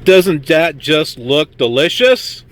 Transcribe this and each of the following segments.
Doesn't that just look delicious?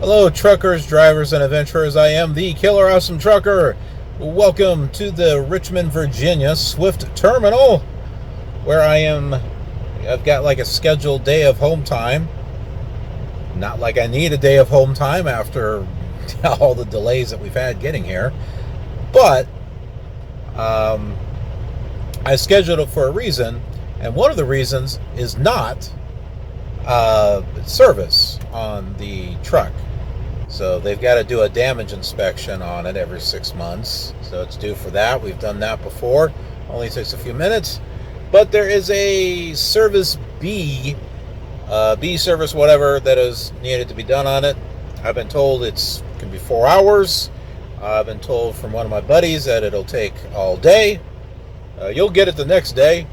Hello, truckers, drivers, and adventurers. I am the KILR Awesome Trucker. Welcome to the Richmond, Virginia Swift Terminal, where I've got like a scheduled day of home time. Not like I need a day of home time after all the delays that we've had getting here, but I scheduled it for a reason, and one of the reasons is not service on the truck. So they've got to do a damage inspection on it every 6 months. So it's due for that. We've done that before. Only takes a few minutes. But there is a service B service, whatever, that is needed to be done on it. I've been told it can be 4 hours. I've been told from one of my buddies that it'll take all day. You'll get it the next day.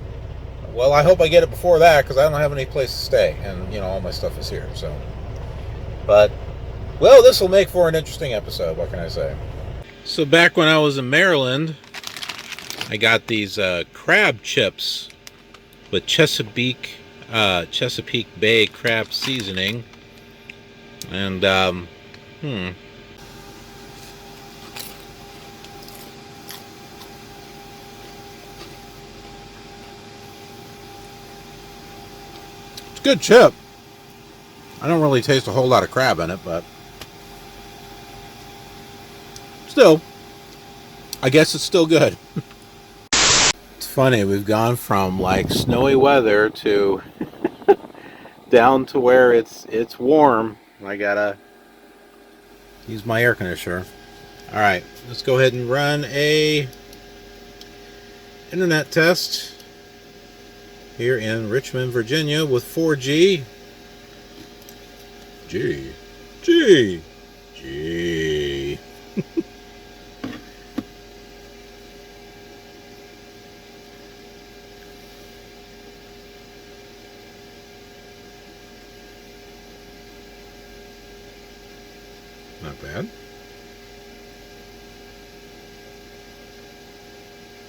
Well, I hope I get it before that, because I don't have any place to stay, and all my stuff is here. So, but well, this will make for an interesting episode. What can I say? So back when I was in Maryland, I got these crab chips with Chesapeake Bay crab seasoning, and it's a good chip. I don't really taste a whole lot of crab in it, but still, I guess it's still good. It's funny, we've gone from like snowy weather to down to where it's warm. I gotta use my air conditioner. Alright, let's go ahead and run a internet test here in Richmond, Virginia with 4G. G. Not bad.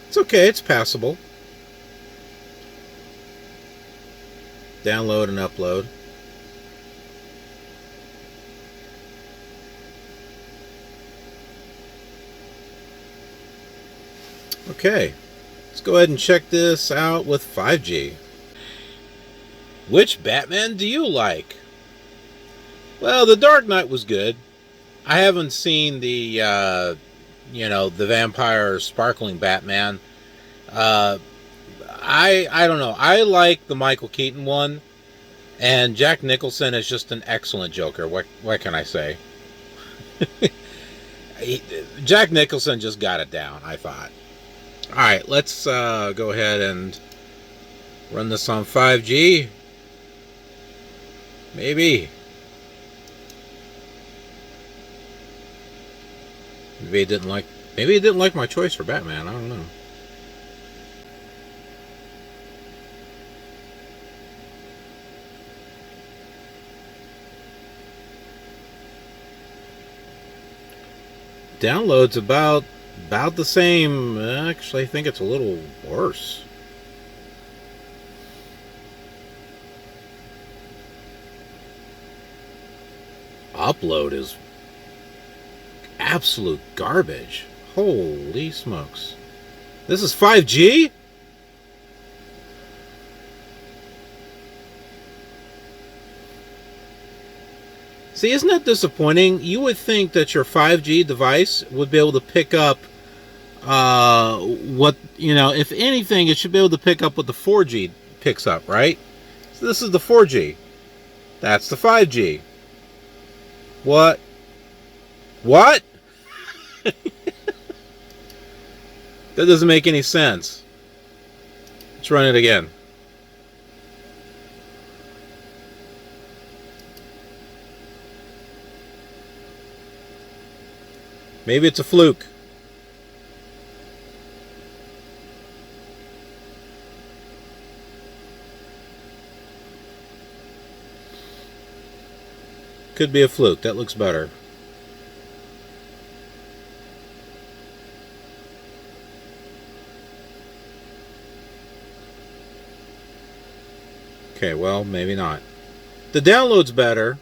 It's okay, it's passable. Download and upload. Okay, let's go ahead and check this out with 5G. Which Batman do you like? Well, The Dark Knight was good. I haven't seen the the vampire sparkling Batman. I don't know. I like the Michael Keaton one, and Jack Nicholson is just an excellent Joker. What can I say? Jack Nicholson just got it down, I thought. All right, let's go ahead and run this on 5G. Maybe he didn't like my choice for Batman. I don't know. Download's about the same. Actually, I think it's a little worse. Upload is absolute garbage. Holy smokes. This is 5G? See, isn't that disappointing? You would think that your 5G device would be able to pick up if anything, it should be able to pick up what the 4G picks up, right? So this is the 4G. That's the 5G. What? That doesn't make any sense. Let's run it again. Maybe it's a fluke. Could be a fluke. That looks better. Okay, well, maybe not. The download's better.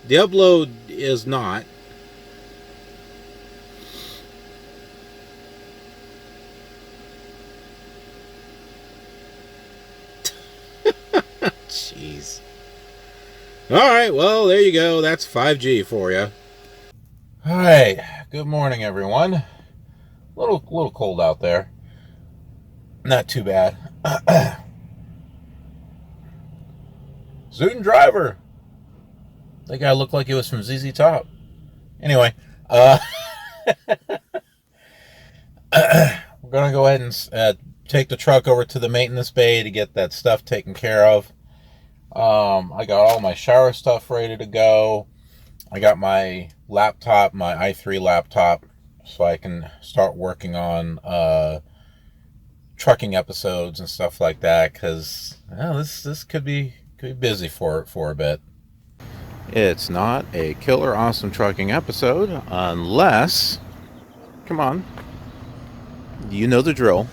The upload is not. Jeez. All right, well, there you go. That's 5G for you. All right. Good morning, everyone. A little cold out there. Not too bad. Zoot Driver. That guy looked like he was from ZZ Top. Anyway, we're going to go ahead and take the truck over to the maintenance bay to get that stuff taken care of. I got all my shower stuff ready to go. I got my laptop, my i3 laptop, so I can start working on trucking episodes and stuff like that, because this could be busy for a bit. It's not a KILR Awesome Trucking episode unless, come on, you know the drill.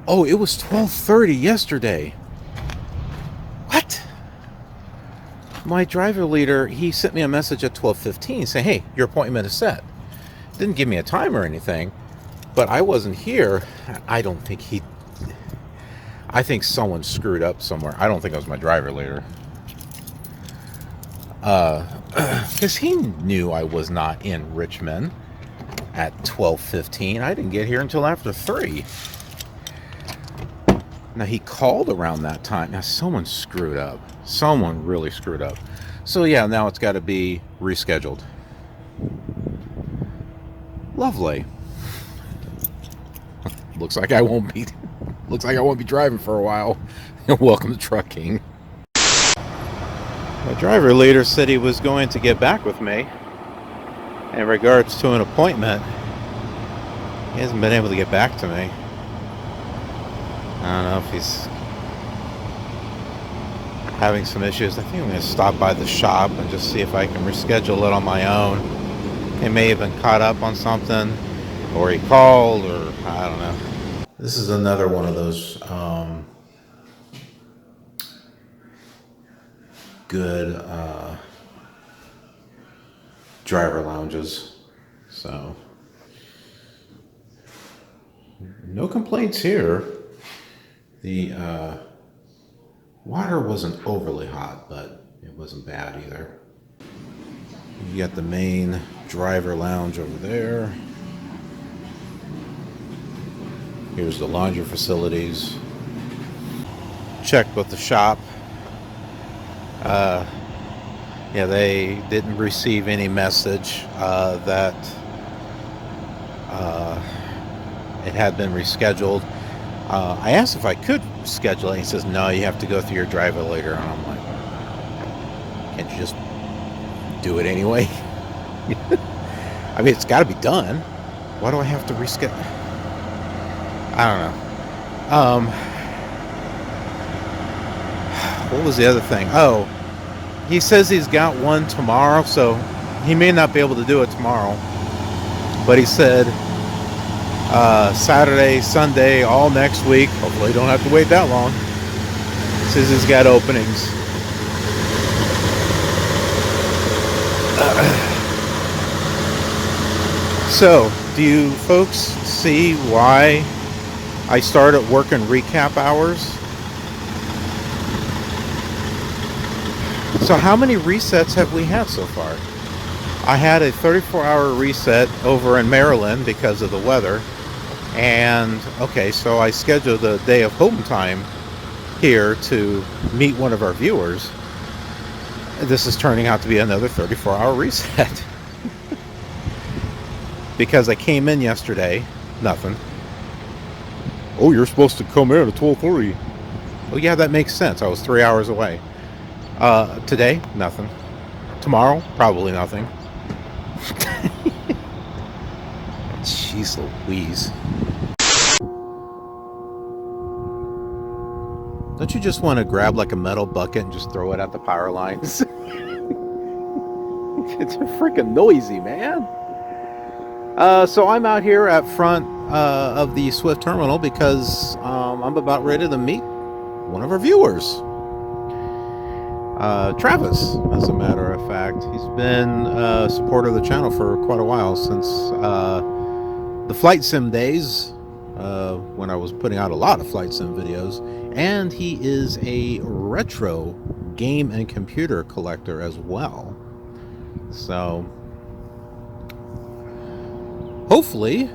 Oh, it was 12:30 yesterday. What? My driver leader, he sent me a message at 12:15 saying, hey, your appointment is set. Didn't give me a time or anything, but I wasn't here. I think someone screwed up somewhere. I don't think it was my driver leader. Because he knew I was not in Richmond at 12:15. I didn't get here until after 3. Now, he called around that time. Now, someone screwed up. Someone really screwed up. So, yeah, now it's got to be rescheduled. Lovely. Looks like I won't be driving for a while. Welcome to trucking. My driver later said he was going to get back with me in regards to an appointment. He hasn't been able to get back to me. I don't know if he's having some issues. I think I'm going to stop by the shop and just see if I can reschedule it on my own. He may have been caught up on something, or he called, or I don't know. This is another one of those good driver lounges. So no complaints here. The water wasn't overly hot, but it wasn't bad either. You got the main driver lounge over there. Here's the laundry facilities. Checked with the shop. Yeah, they didn't receive any message that it had been rescheduled. I asked if I could schedule it. He says, no, you have to go through your driver later. And I'm like, can't you just do it anyway? I mean, it's got to be done. Why do I have to reschedule? I don't know. What was the other thing? Oh, he says he's got one tomorrow, so he may not be able to do it tomorrow. But he said Saturday, Sunday, all next week. Hopefully, don't have to wait that long. Says he's got openings. So, do you folks see why I started working recap hours? So how many resets have we had so far? I had a 34-hour reset over in Maryland because of the weather. And, okay, so I scheduled a day of home time here to meet one of our viewers. This is turning out to be another 34-hour reset. Because I came in yesterday, nothing. Oh, you're supposed to come in at 12:30. Well, yeah, that makes sense. I was 3 hours away. Today, nothing. Tomorrow, probably nothing. Jeez Louise. Don't you just want to grab like a metal bucket and just throw it at the power lines? It's freaking noisy, man. So I'm out here at front of the Swift terminal because I'm about ready to meet one of our viewers. Travis, as a matter of fact. He's been a supporter of the channel for quite a while, since the flight sim days, when I was putting out a lot of flight sim videos. And he is a retro game and computer collector as well. So hopefully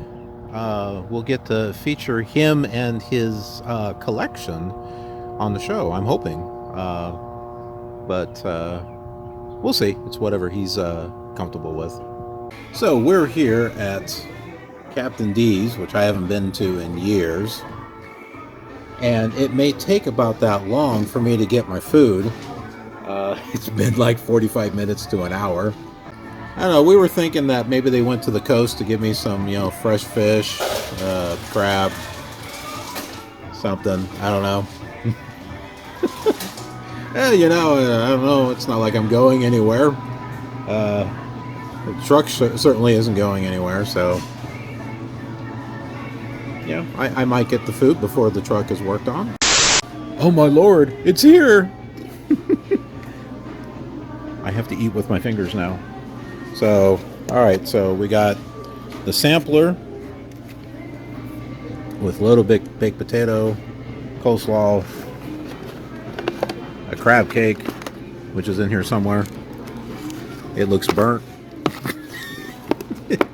we'll get to feature him and his collection on the show. I'm hoping. But we'll see. It's whatever he's comfortable with. So we're here at Captain D's, which I haven't been to in years. And it may take about that long for me to get my food. It's been like 45 minutes to an hour. I don't know, we were thinking that maybe they went to the coast to give me some, fresh fish, crab, something. I don't know. I don't know. It's not like I'm going anywhere. The truck certainly isn't going anywhere, so yeah, I might get the food before the truck is worked on. Oh my lord, it's here! I have to eat with my fingers now. So, alright, so we got the sampler with loaded baked potato, coleslaw, a crab cake, which is in here somewhere. It looks burnt.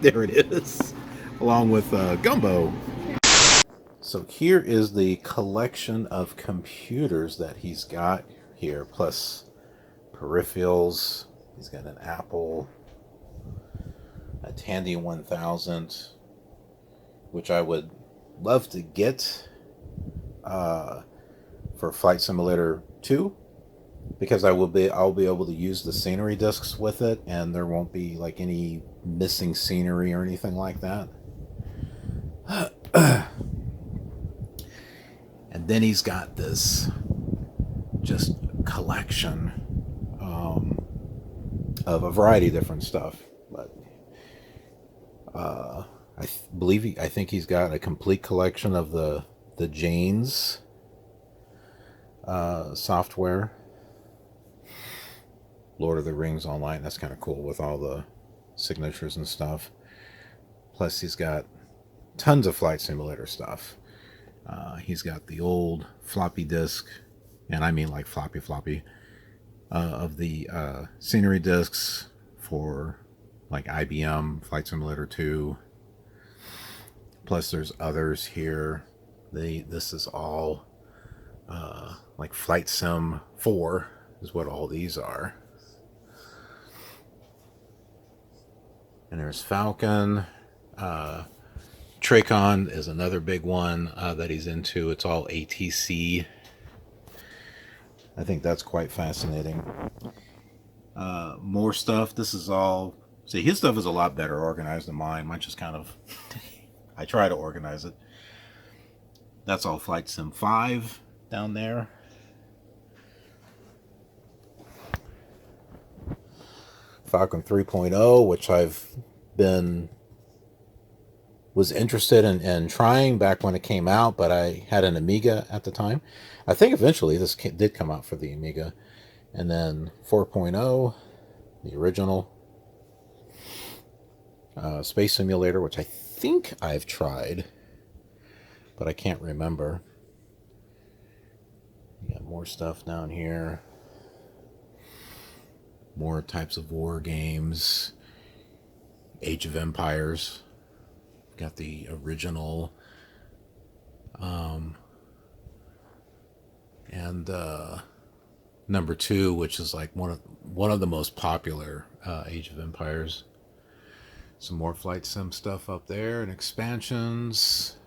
There it is, along with gumbo. So here is the collection of computers that he's got here, plus peripherals. He's got an Apple, a Tandy 1000, which I would love to get for Flight Simulator 2, because I'll be able to use the scenery discs with it, and there won't be like any missing scenery or anything like that. And then he's got this just collection of a variety of different stuff. But I think he's got a complete collection of the Janes software. Lord of the Rings Online. That's kind of cool with all the signatures and stuff. Plus he's got tons of Flight Simulator stuff. He's got the old floppy disk, and I mean like floppy, of the scenery discs for like IBM Flight Simulator 2. Plus there's others here. This is all like Flight Sim 4 is what all these are. And there's Falcon. Tracon is another big one that he's into. It's all ATC. I think that's quite fascinating. More stuff. This is all... See, his stuff is a lot better organized than mine. Mine's just kind of... I try to organize it. That's all Flight Sim 5 down there. Falcon 3.0, which was interested in trying back when it came out, but I had an Amiga at the time. I think eventually this did come out for the Amiga. And then 4.0, the original. Space Simulator, which I think I've tried, but I can't remember. You got more stuff down here. More types of war games. Age of Empires. Got the original. And number 2, which is like one of the most popular Age of Empires. Some more Flight Sim stuff up there, and expansions.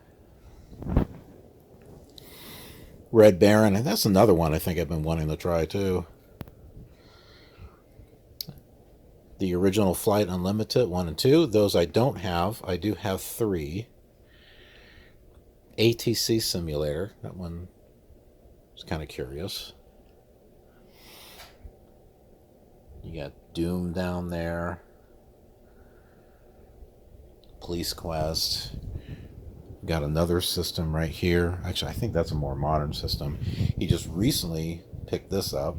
Red Baron, and that's another one I think I've been wanting to try too. The original Flight Unlimited 1 and 2, those I don't have. I do have 3. ATC Simulator, that one was kind of curious. You got Doom down there. Police Quest. Got another system right here. Actually, I think that's a more modern system. He just recently picked this up.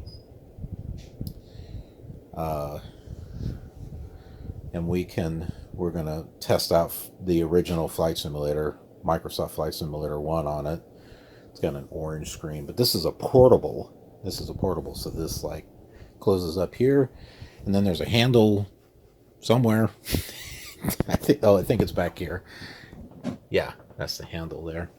And we're going to test out the original Flight Simulator, Microsoft Flight Simulator 1 on it. It's got an orange screen, but this is a portable. So this like closes up here, and then there's a handle somewhere. I think it's back here. Yeah, that's the handle there.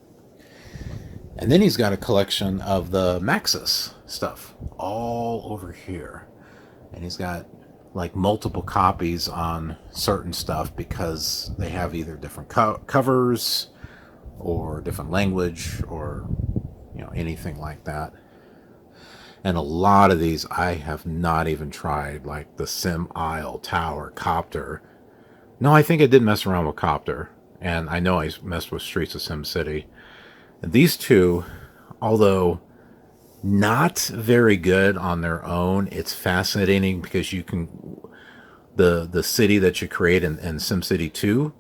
And then he's got a collection of the Maxis stuff all over here. And he's got like multiple copies on certain stuff because they have either different covers or different language or, you know, anything like that. And a lot of these I have not even tried, like the Sim Isle, Tower, Copter. No, I think I did mess around with Copter. And I know I messed with Streets of Sim City. And these two, although not very good on their own, it's fascinating because you can, the city that you create in SimCity 2,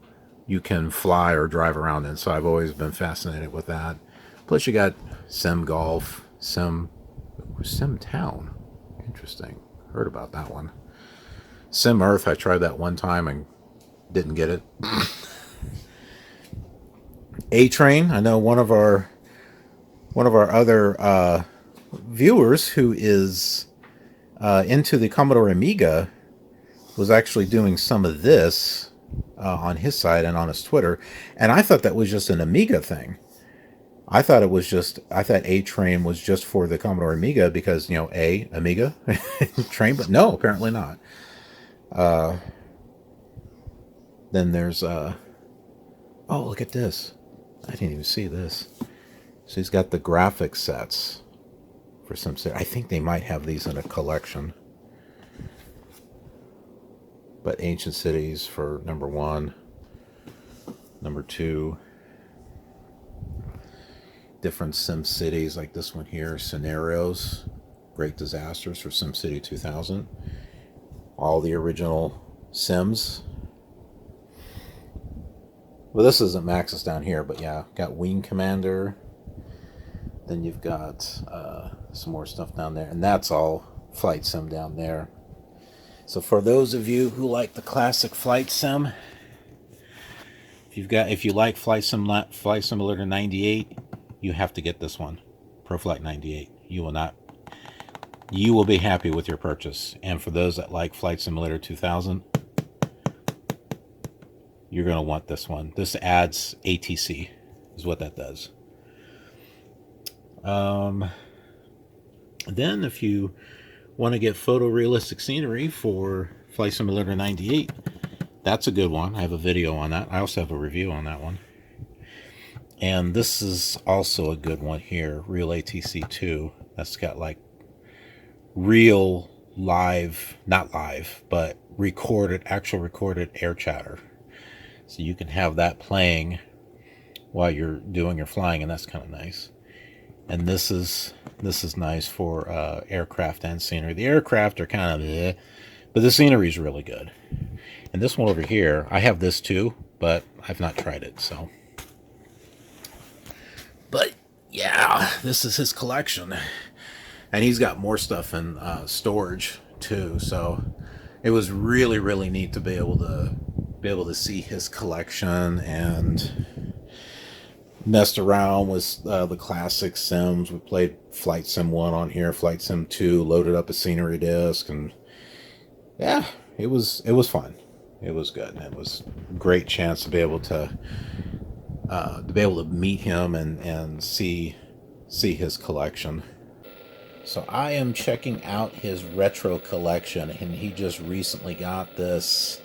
you can fly or drive around in. So I've always been fascinated with that. Plus you got Sim Golf, Sim Town. Interesting. Heard about that one. Sim Earth, I tried that one time and didn't get it. A-Train, I know one of our other viewers who is into the Commodore Amiga was actually doing some of this on his side and on his Twitter, and I thought that was just an Amiga thing. I thought A-Train was just for the Commodore Amiga because, you know, Amiga train, but no, apparently not. Then there's oh, look at this. I didn't even see this. So he's got the graphic sets for SimCity. I think they might have these in a collection. But Ancient Cities for number 1, number 2. Different Sim Cities like this one here. Scenarios, Great Disasters for SimCity 2000. All the original Sims. Well, this isn't Maxis down here, but yeah, got Wing Commander. Then you've got some more stuff down there, and that's all Flight Sim down there. So for those of you who like the classic Flight Sim, if you like Flight Simulator 98, you have to get this one, Pro Flight 98. You will be happy with your purchase. And for those that like Flight Simulator 2000, you're going to want this one. This adds ATC, is what that does. Then if you want to get photorealistic scenery for Flight Simulator 98, that's a good one. I have a video on that. I also have a review on that one. And this is also a good one here, Real ATC 2. That's got like real live, not live, but actual recorded air chatter. So you can have that playing while you're doing your flying, and that's kind of nice. And this is nice for aircraft and scenery. The aircraft are kind of but the scenery is really good. And this one over here, I have this too, but I've not tried it, so. But yeah, this is his collection. And he's got more stuff in storage too, so it was really, really neat to be able to see his collection and messed around with the classic Sims. We played Flight Sim 1 on here, Flight Sim 2, loaded up a scenery disc, and yeah, it was fun. It was good. It was a great chance to be able to meet him and see his collection. So I am checking out his retro collection, and he just recently got this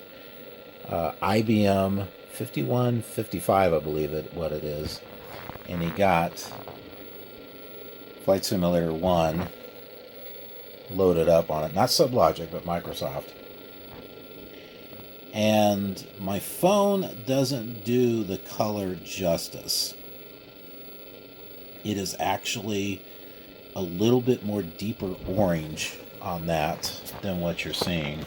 IBM 5155, I believe what it is. And he got Flight Simulator 1 loaded up on it. Not Sublogic, but Microsoft. And my phone doesn't do the color justice. It is actually a little bit more deeper orange on that than what you're seeing.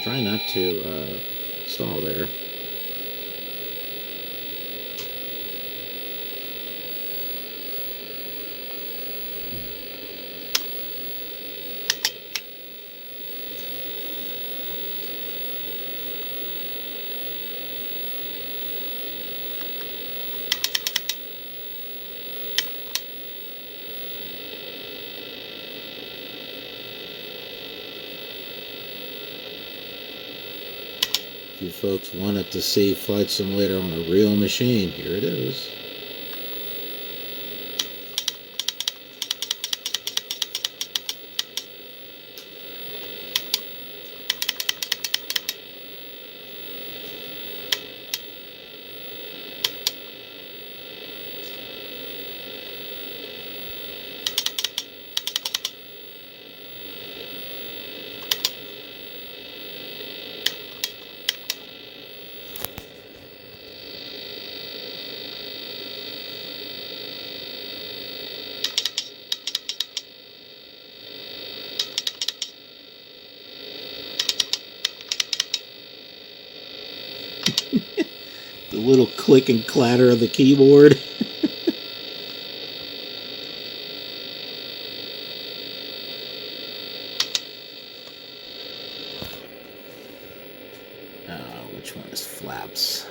Try not to stall there. If you folks wanted to see Flight Simulator on a real machine, here it is. The little click and clatter of the keyboard. Which one is flaps?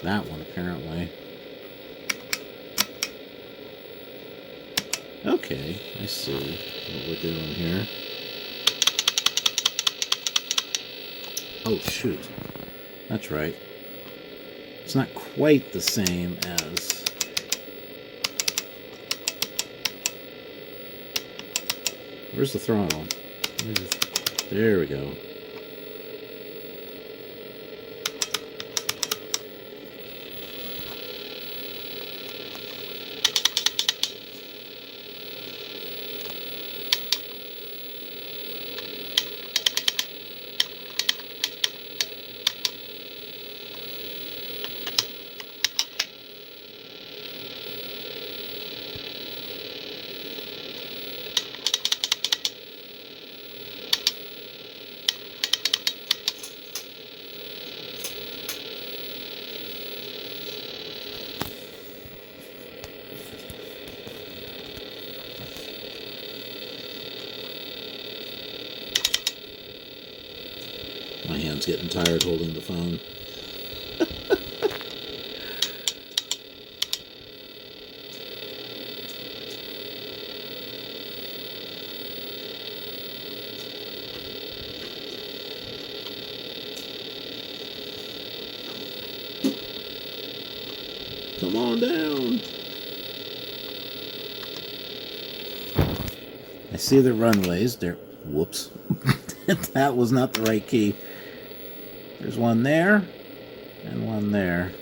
That one, apparently. Okay, I see what we're doing here. Oh, shoot. That's right. It's not quite the same as... Where's the throttle? There we go. My hand's getting tired holding the phone. Come on down. I see the runways. There. Whoops. That was not the right key. There's one there and one there.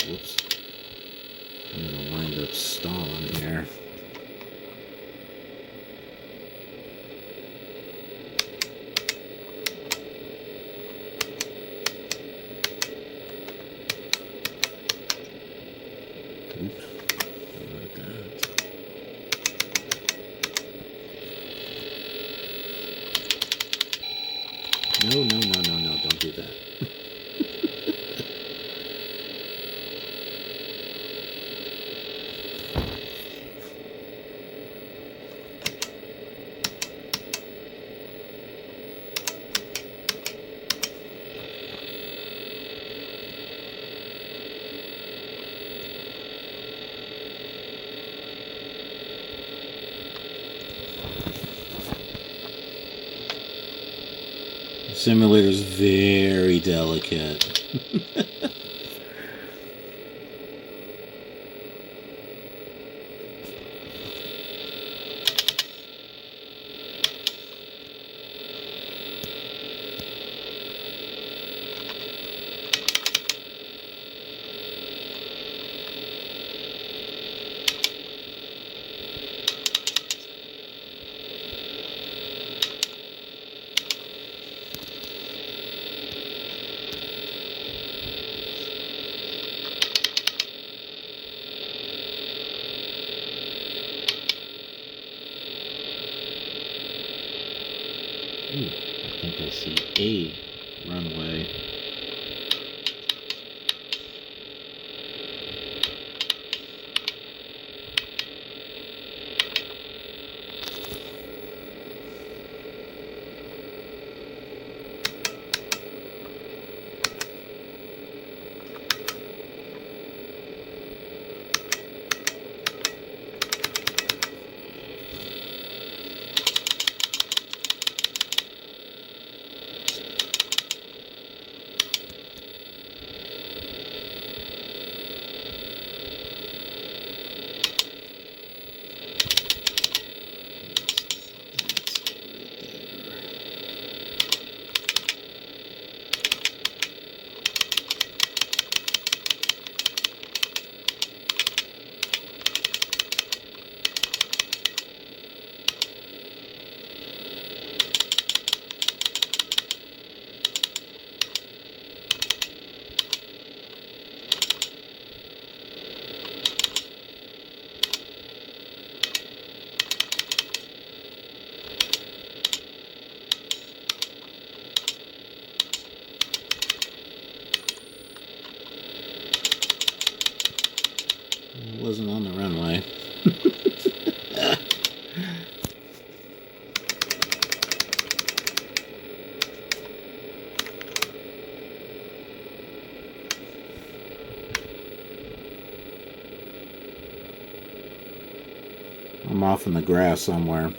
Whoops. I'm going to wind up stalling here. Oops. How about that? No, no, no, no, no, don't do that. Simulator's very delicate. Ooh, I think I see a runway. Wasn't on the runway. I'm off in the grass somewhere.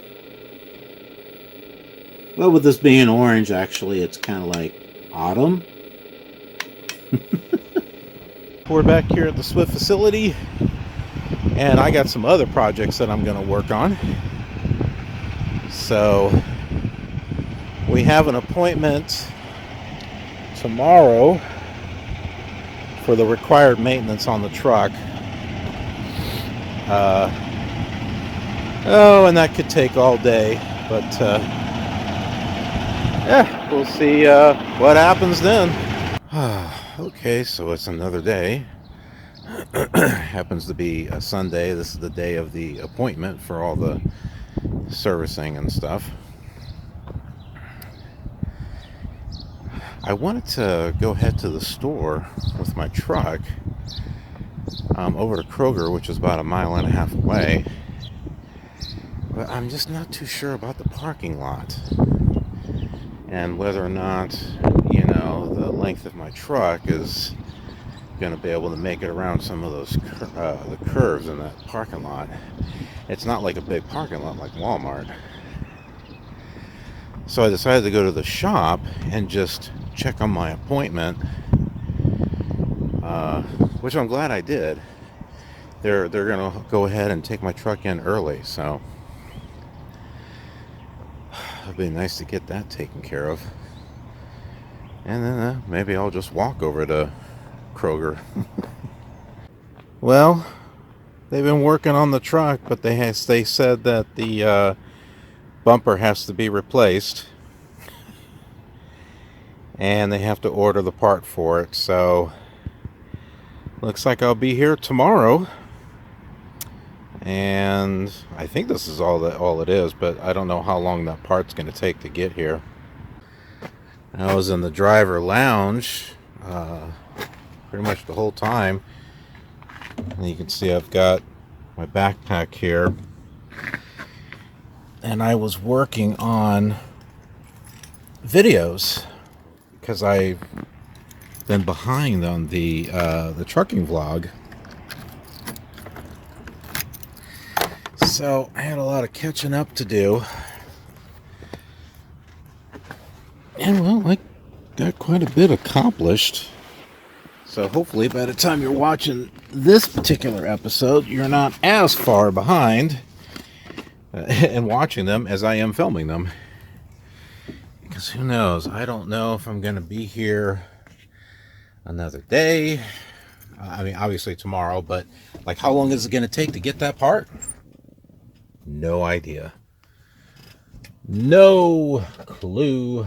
Well, with this being orange, actually, it's kind of like autumn. We're back here at the Swift facility, and I got some other projects that I'm going to work on. So we have an appointment tomorrow for the required maintenance on the truck. And that could take all day, but yeah, we'll see what happens then. Okay, so it's another day. Happens to be a Sunday. This is the day of the appointment for all the servicing and stuff. I wanted to go head to the store with my truck over to Kroger, which is about 1.5 miles away, but I'm just not too sure about the parking lot and whether or not, you know, the length of my truck is going to be able to make it around some of those the curves in that parking lot. It's not like a big parking lot like Walmart. So I decided to go to the shop and just check on my appointment, which I'm glad I did. They're going to go ahead and take my truck in early, so it'd be nice to get that taken care of. And then maybe I'll just walk over to Kroger. Well, they've been working on the truck, but they said that the bumper has to be replaced, and they have to order the part for it. So looks like I'll be here tomorrow, and I think this is all it is, but I don't know how long that part's going to take to get here. I was in the driver lounge pretty much the whole time, and you can see I've got my backpack here, and I was working on videos because I've been behind on the trucking vlog, so I had a lot of catching up to do. And well, I got quite a bit accomplished. So hopefully by the time you're watching this particular episode, you're not as far behind in watching them as I am filming them. Because who knows? I don't know if I'm going to be here another day. I mean, obviously tomorrow, but like how long is it going to take to get that part? No idea. No clue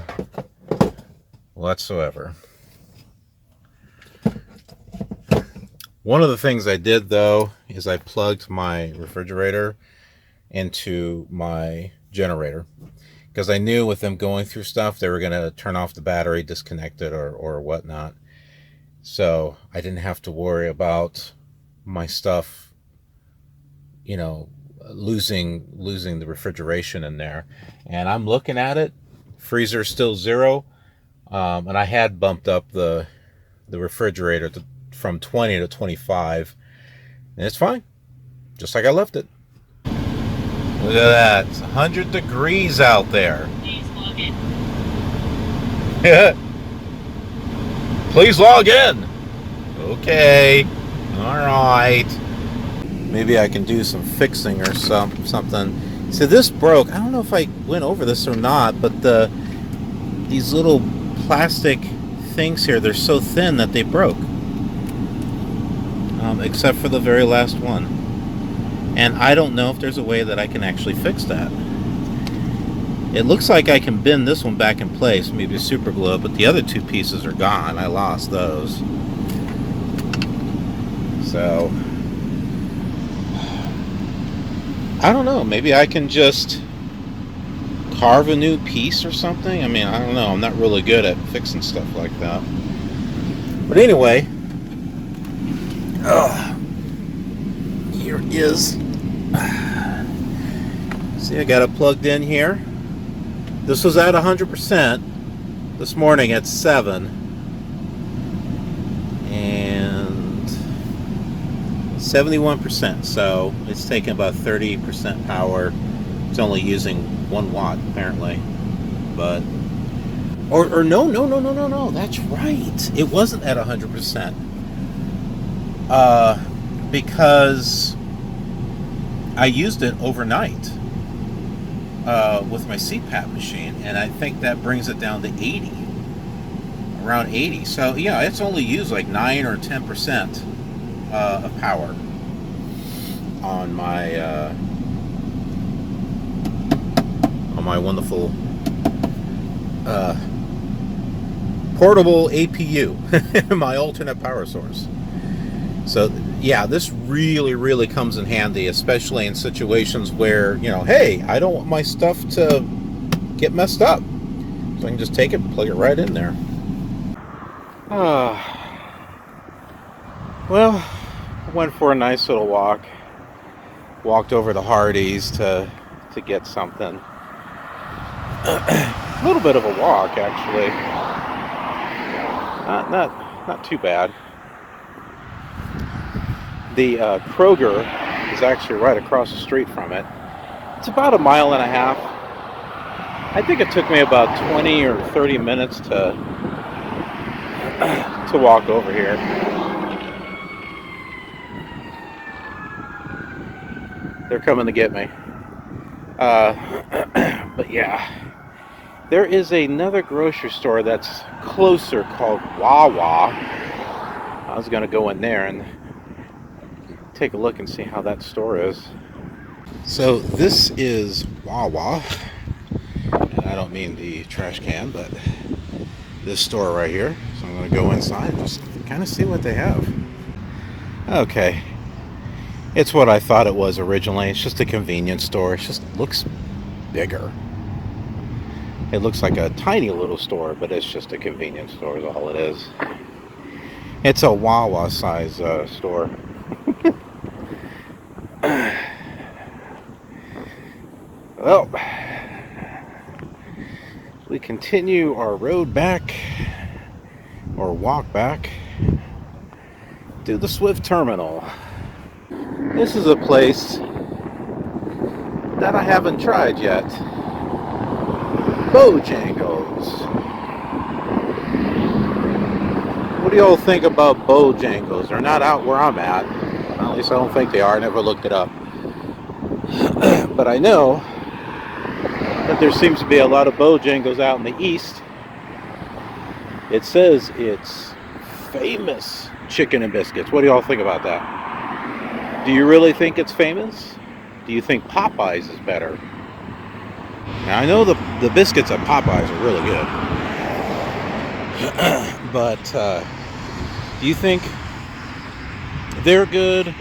whatsoever. One of the things I did, though, is I plugged my refrigerator into my generator. Because I knew with them going through stuff, they were going to turn off the battery, disconnect it, or whatnot. So I didn't have to worry about my stuff, you know, losing the refrigeration in there. And I'm looking at it. Freezer's still 0. And I had bumped up the refrigerator from 20 to 25. And it's fine. Just like I left it. Look at that. It's 100 degrees out there. Please log in. Please log in. Okay. All right. Maybe I can do some fixing or something. So this broke. I don't know if I went over this or not, but these little plastic things here, they're so thin that they broke. Except for the very last one. And I don't know if there's a way that I can actually fix that. It looks like I can bend this one back in place, maybe super glue it, but the other 2 pieces are gone. I lost those. So I don't know, maybe I can just carve a new piece or something. I mean, I don't know, I'm not really good at fixing stuff like that. But anyway, here is, see, I got it plugged in here. This was at 100% this morning at 7, and 71%, so it's taking about 30% power. It's only using 1 watt apparently, but or no, that's right, it wasn't at 100%, because I used it overnight with my CPAP machine, and I think that brings it down to 80, around 80. So yeah, it's only used like 9 or 10% of power on my wonderful portable APU, my alternate power source. So yeah, this really comes in handy, especially in situations where, you know, hey, I don't want my stuff to get messed up. So I can just take it and plug it right in there. Well, I went for a nice little walk. Walked over to Hardee's to get something. A little bit of a walk, actually. Not too bad. The Kroger is actually right across the street from it. It's about 1.5 miles. I think it took me about 20 or 30 minutes to walk over here. They're coming to get me. But yeah, there is another grocery store that's closer called Wawa. I was going to go in there and take a look and see how that store is. So this is Wawa, and I don't mean the trash can, but this store right here. So I'm going to go inside and just kind of see what they have. Okay, it's what I thought it was originally. It's just a convenience store. It just looks bigger. It looks like a tiny little store, but it's just a convenience store is all it is. It's a Wawa size store. Well, we continue our road back, or walk back, to the Swift Terminal. This is a place that I haven't tried yet. Bojangles. What do y'all think about Bojangles? They're not out where I'm at. Well, at least I don't think they are. I never looked it up. But I know that there seems to be a lot of Bojangles out in the east. It says it's famous chicken and biscuits. What do y'all think about that? Do you really think it's famous? Do you think Popeyes is better? Now I know the biscuits at Popeyes are really good. But do you think they're good?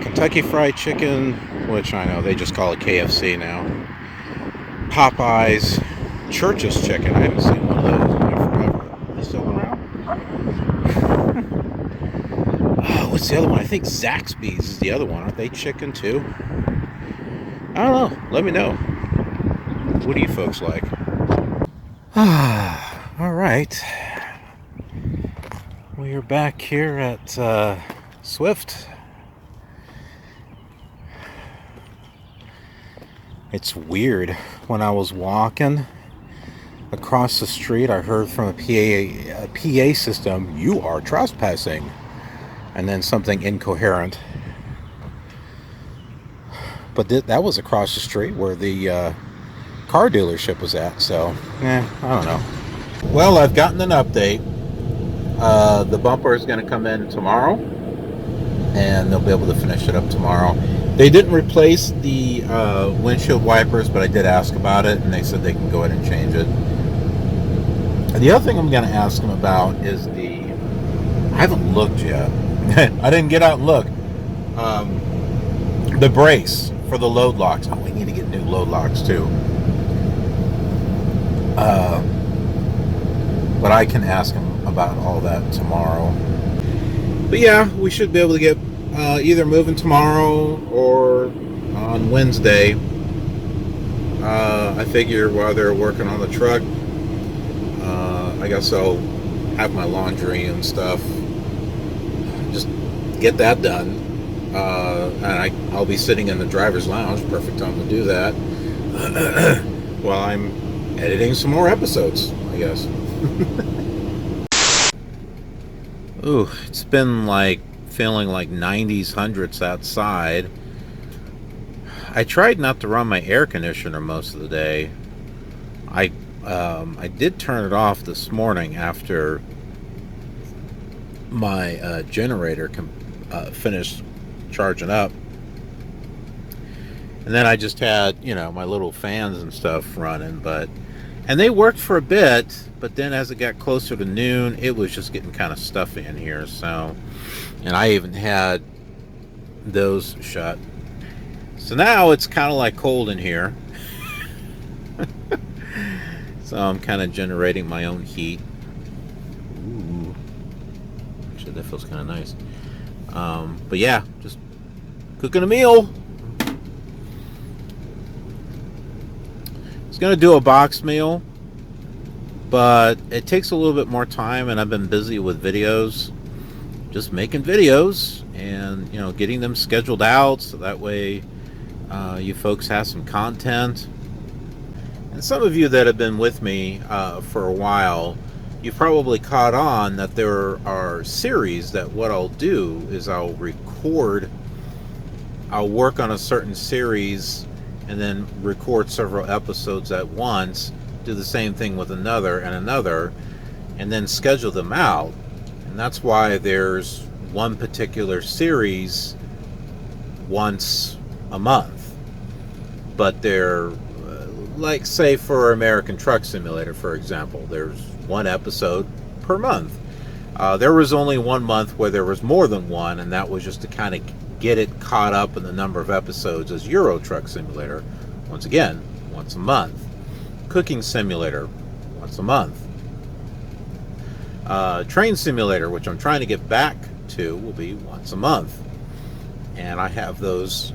Kentucky Fried Chicken, which I know they just call it KFC now. Popeyes, Church's Chicken. I haven't seen one of those in forever. Are they still around? What's the other one? I think Zaxby's is the other one. Aren't they chicken too? I don't know. Let me know. What do you folks like? All right. We are back here at Swift. It's weird. When I was walking across the street, I heard from a PA system, "You are trespassing," and then something incoherent. But that was across the street where the car dealership was at, so I don't know. Well, I've gotten an update. The bumper is going to come in tomorrow, and they'll be able to finish it up tomorrow. They didn't replace the windshield wipers, but I did ask about it, and they said they can go ahead and change it. And the other thing I'm going to ask them about is I haven't looked yet. I didn't get out and look. The brace for the load locks. Oh, we need to get new load locks too. But I can ask them about all that tomorrow. But yeah, we should be able to get either moving tomorrow or on Wednesday. I figure while they're working on the truck, I guess I'll have my laundry and stuff. Just get that done. And I'll be sitting in the driver's lounge. Perfect time to do that. While I'm editing some more episodes, I guess. Ooh, it's been like feeling like 90s, 100s outside. I tried not to run my air conditioner most of the day. I did turn it off this morning after my generator finished charging up. And then I just had, my little fans and stuff running, and they worked for a bit, but then as it got closer to noon, it was just getting kind of stuffy in here. So, and I even had those shut. So now it's kind of like cold in here. So I'm kind of generating my own heat. Ooh. Actually, that feels kind of nice. But yeah, just cooking a meal. I was going to do a boxed meal, but it takes a little bit more time, and I've been busy with videos, just making videos and getting them scheduled out so that way you folks have some content. And some of you that have been with me for a while, you've probably caught on that there are series that what I'll do is I'll work on a certain series and then record several episodes at once, do the same thing with another and another, and then schedule them out. And that's why there's one particular series once a month. But they're, like say for American Truck Simulator, for example, there's one episode per month. There was only 1 month where there was more than one, and that was just to kind of get it caught up in the number of episodes as Euro Truck Simulator. Once again, once a month. Cooking Simulator, once a month. Train Simulator, which I'm trying to get back to, will be once a month. And I have those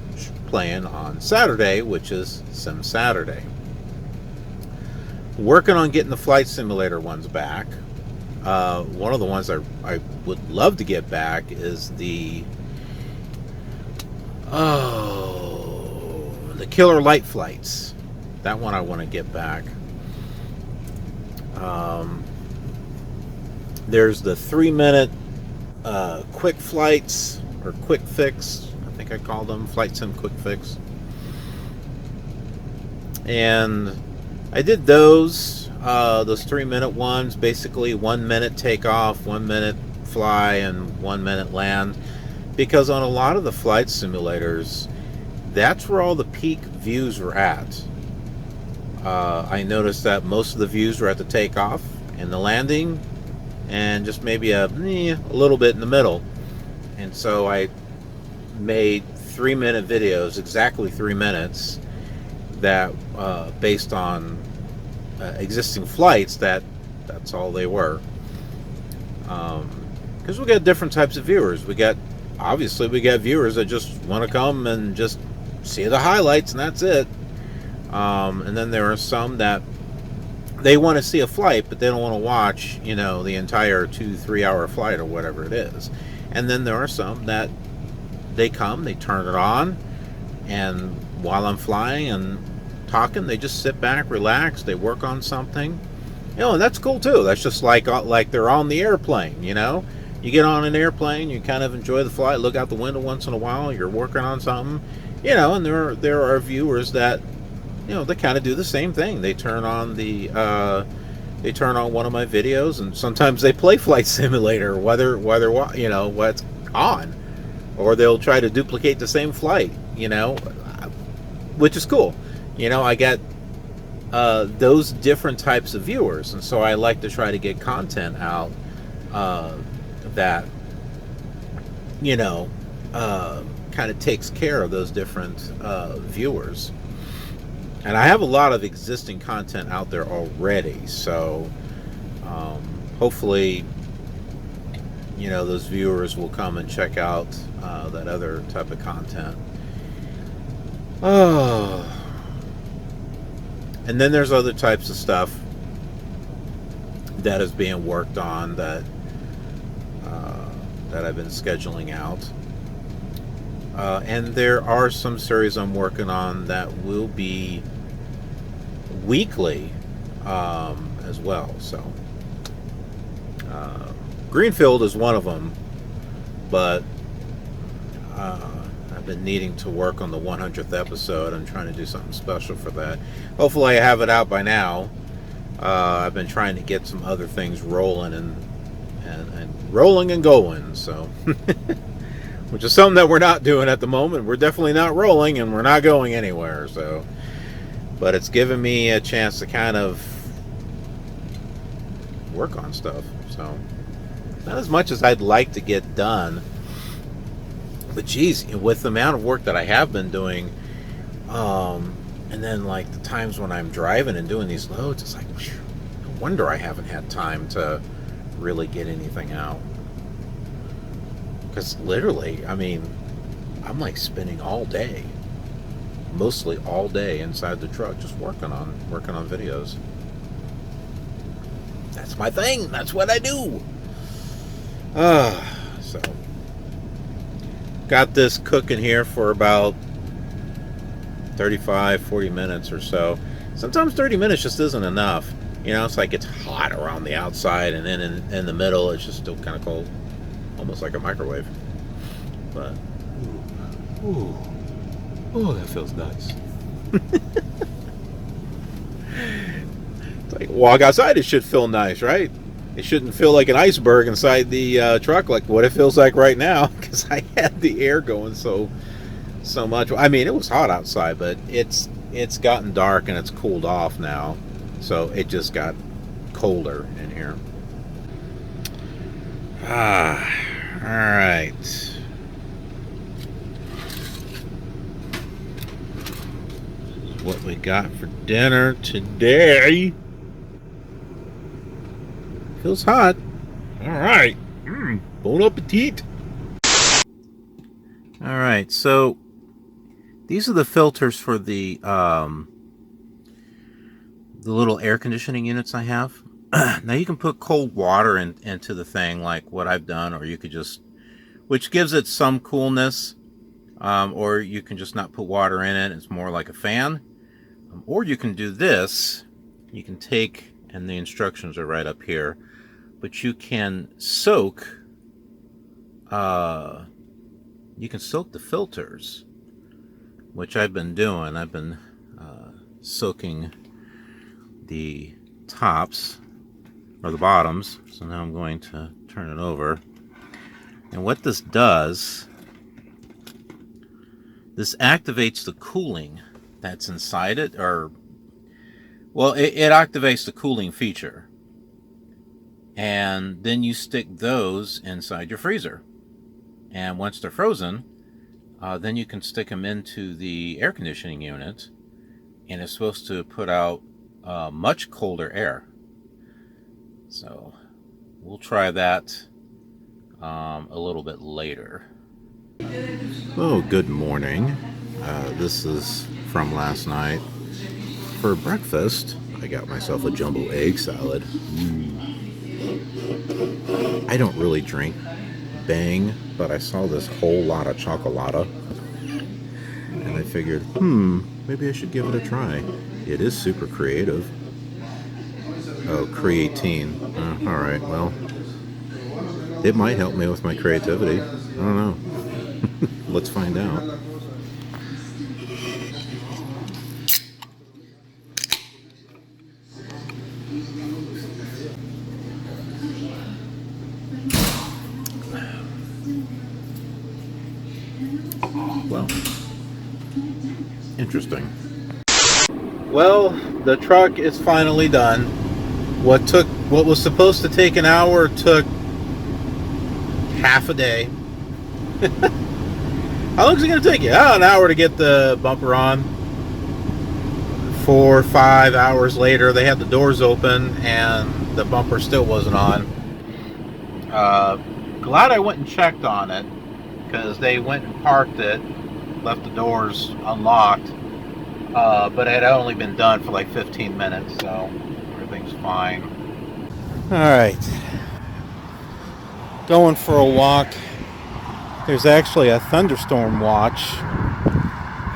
playing on Saturday, which is Sim Saturday. Working on getting the Flight Simulator ones back. One of the ones I would love to get back is the KILR Light Flights. That one I want to get back. There's the 3-minute quick flights, or quick fix, I think I call them, flight sim quick fix. And I did those 3-minute ones, basically 1 minute takeoff, 1 minute fly, and 1 minute land, because on a lot of the flight simulators, that's where all the peak views were at. I noticed that most of the views were at the takeoff and the landing, and just maybe a little bit in the middle. And so I made 3-minute videos, exactly 3 minutes, that based on existing flights, that's all they were. Because we got different types of viewers. We got viewers that just want to come and just see the highlights, and that's it. And then there are some that they want to see a flight, but they don't want to watch, the entire 2-3 hour flight or whatever it is. And then there are some that they come, they turn it on, and while I'm flying and talking, they just sit back, relax, they work on something. And that's cool too. That's just like they're on the airplane, You get on an airplane, you kind of enjoy the flight, look out the window once in a while, you're working on something, and there are viewers that, they kind of do the same thing. They turn on one of my videos, and sometimes they play Flight Simulator, whether what's on, or they'll try to duplicate the same flight, which is cool. I get those different types of viewers, and so I like to try to get content out that kind of takes care of those different viewers. And I have a lot of existing content out there already, so hopefully those viewers will come and check out that other type of content. And then there's other types of stuff that is being worked on that I've been scheduling out. And there are some series I'm working on that will be weekly as well. So Greenfield is one of them, but I've been needing to work on the 100th episode. I'm trying to do something special for that. Hopefully I have it out by now. I've been trying to get some other things rolling and rolling and going, so which is something that we're not doing at the moment. We're definitely not rolling, and we're not going anywhere, so but it's given me a chance to kind of work on stuff. So not as much as I'd like to get done, but geez, with the amount of work that I have been doing, and then like the times when I'm driving and doing these loads, it's like, no wonder I haven't had time to really get anything out. Because literally, I'm like spending all day, mostly all day inside the truck, just working on videos. That's my thing. That's what I do. So got this cooking here for about 35-40 minutes or so. Sometimes 30 minutes just isn't enough. It's like it's hot around the outside, and then in the middle it's just still kind of cold, almost like a microwave. But ooh, that feels nice. It's like, walk outside, it should feel nice, right? It shouldn't feel like an iceberg inside the truck like what it feels like right now, because I had the air going so much. It was hot outside, but it's gotten dark and it's cooled off now, so it just got colder in here. All right. What we got for dinner today. Feels hot. All right. Bon appetit. All right. So these are the filters for the little air conditioning units I have. Now you can put cold water into the thing, like what I've done, or you could just, which gives it some coolness, or you can just not put water in it. It's more like a fan. Or you can do this. You can take, and the instructions are right up here, but you can soak the filters, which I've been doing. I've been soaking the tops or the bottoms. So now I'm going to turn it over. And what this does, this activates the cooling that's inside it, or, well, it activates the cooling feature. And then you stick those inside your freezer. And once they're frozen, then you can stick them into the air conditioning unit, and it's supposed to put out much colder air. So we'll try that a little bit later. Oh, good morning. This is from last night. For breakfast, I got myself a jumbo egg salad. I don't really drink Bang, but I saw this whole lot of chocolata, and I figured, maybe I should give it a try. It is super creative. Oh, creatine. Alright, well, it might help me with my creativity. I don't know. Let's find out. Well, interesting. Well, the truck is finally done. What was supposed to take an hour took half a day. How long is it going to take you? An hour to get the bumper on. 4 or 5 hours later, they had the doors open and the bumper still wasn't on. Glad I went and checked on it, because they went and parked it, left the doors unlocked, but it had only been done for like 15 minutes, so everything's fine. Alright, going for a walk. There's actually a thunderstorm watch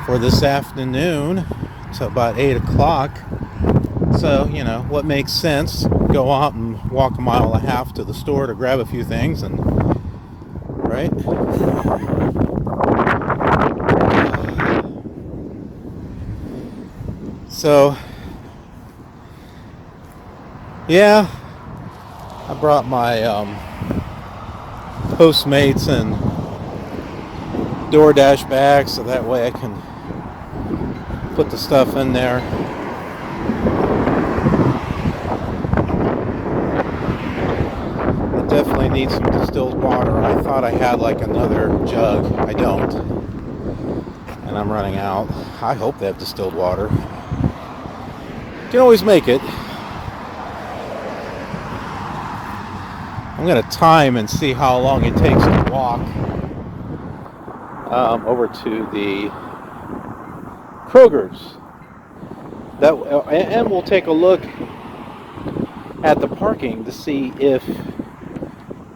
for this afternoon. It's about 8 o'clock. So, you know, what makes sense? Go out and walk 1.5 miles to the store to grab a few things, and right? So, yeah, I brought my Postmates and DoorDash bag, so that way I can put the stuff in there. I definitely need some distilled water. I thought I had like another jug. I don't. And I'm running out. I hope they have distilled water. You can always make it. I'm going to time and see how long it takes to walk over to the Kroger's. And we'll take a look at the parking to see if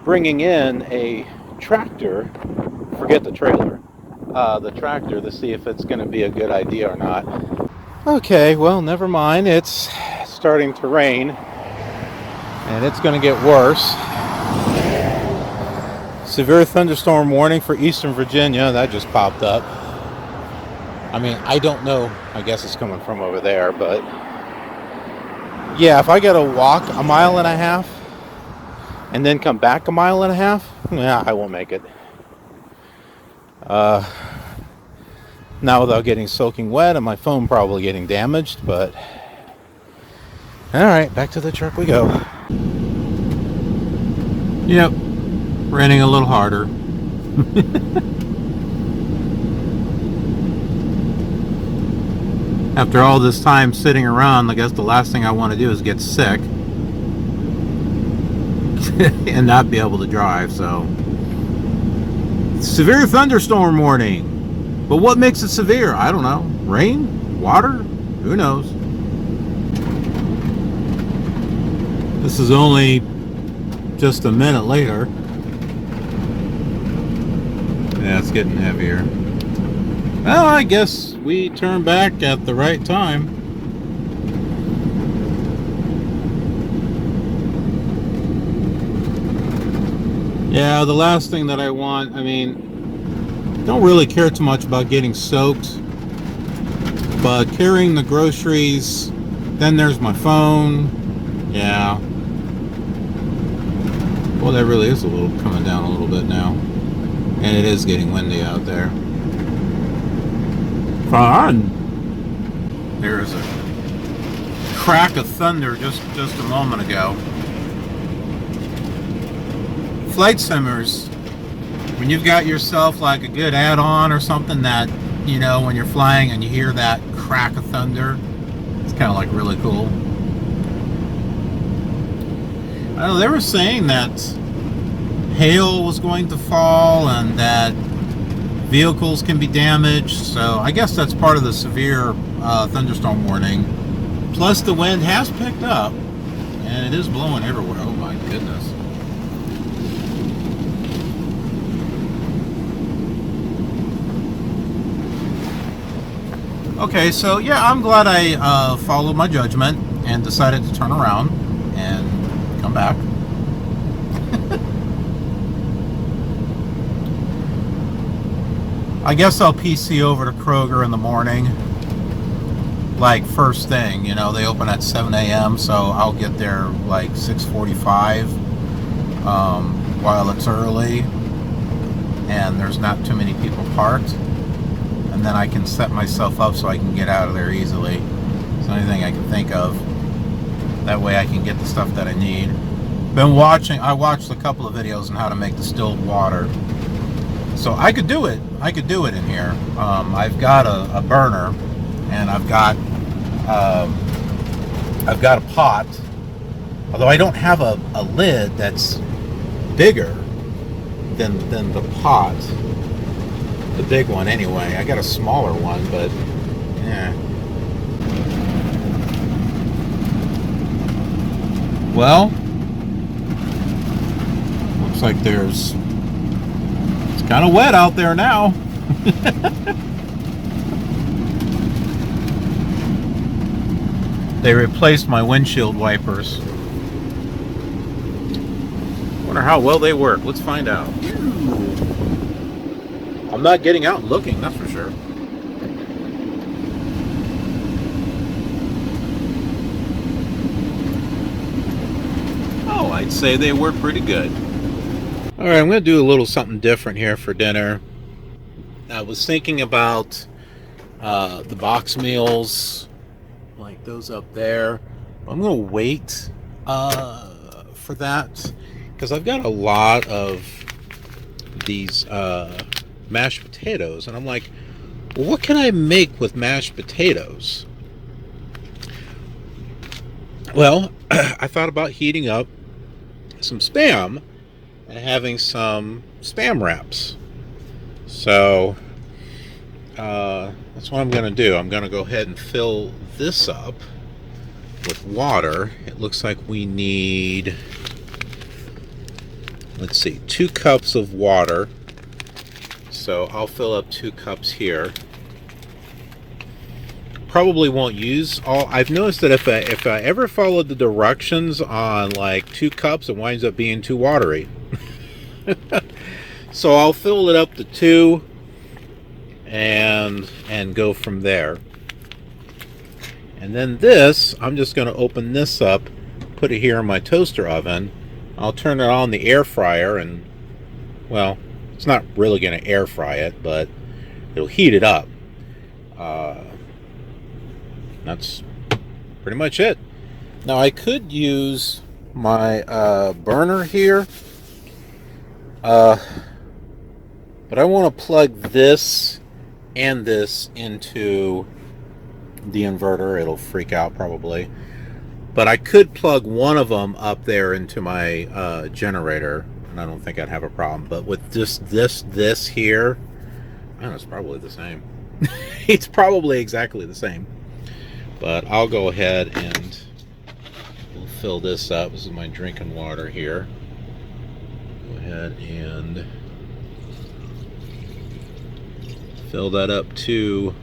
bringing in a tractor, forget the trailer, the tractor, to see if it's going to be a good idea or not. Okay, well, never mind. It's starting to rain, and it's going to get worse. Severe thunderstorm warning for Eastern Virginia. That just popped up. I mean, I don't know. I guess it's coming from over there, but yeah, if I got to walk 1.5 miles and then come back 1.5 miles, yeah, I won't make it. Not without getting soaking wet and my phone probably getting damaged, but all right, back to the truck we go. Yep, raining a little harder. After all this time sitting around, I guess the last thing I want to do is get sick and not be able to drive. So, severe thunderstorm warning. But what makes it severe? I don't know. Rain? Water? Who knows? This is only just a minute later. Yeah, it's getting heavier. Well, I guess we turned back at the right time. Yeah, the last thing that I want, I mean, don't really care too much about getting soaked, but carrying the groceries, then there's my phone. Yeah. Well, that really is a little coming down a little bit now. And it is getting windy out there. Fun. There's a crack of thunder just a moment ago. Flight simmers, when you've got yourself like a good add-on or something that, you know, when you're flying and you hear that crack of thunder, it's kind of like really cool. I know they were saying that hail was going to fall and that vehicles can be damaged, so I guess that's part of the severe thunderstorm warning. Plus the wind has picked up and it is blowing everywhere. Oh my goodness. Okay, so yeah, I'm glad I followed my judgment and decided to turn around and come back. I guess I'll PC over to Kroger in the morning, like first thing. You know, they open at 7 a.m., so I'll get there like 6:45 while it's early and there's not too many people parked. And then I can set myself up so I can get out of there easily. It's the only thing I can think of. That way I can get the stuff that I need. I watched a couple of videos on how to make distilled water. So I could do it. I could do it in here. I've got a burner, and I've got a pot. Although I don't have a lid that's bigger than the pot. The big one anyway. I got a smaller one, but yeah. Well, looks like it's kind of wet out there now. They replaced my windshield wipers. Wonder how well they work. Let's find out. I'm not getting out and looking, that's for sure. Oh, I'd say they work pretty good. Alright, I'm going to do a little something different here for dinner. I was thinking about the box meals, like those up there. I'm going to wait for that, because I've got a lot of these mashed potatoes, and I'm like, well, what can I make with mashed potatoes? Well, I thought about heating up some Spam and having some Spam wraps. So that's what I'm going to do. I'm going to go ahead and fill this up with water. It looks like we need, let's see, 2 cups of water. So I'll fill up 2 cups here. Probably won't use all. I've noticed that if I ever followed the directions on like 2 cups, it winds up being too watery. So I'll fill it up to 2 and go from there. And then this, I'm just going to open this up, put it here in my toaster oven. I'll turn it on the air fryer, and well, it's not really going to air fry it, but it'll heat it up. That's pretty much it. Now I could use my burner here, but I want to plug this and this into the inverter. It'll freak out probably, but I could plug one of them up there into my generator, and I don't think I'd have a problem. But with just this here, I don't know, it's probably the same. It's probably exactly the same. But I'll go ahead and we'll fill this up. This is my drinking water here. Go ahead and fill that up to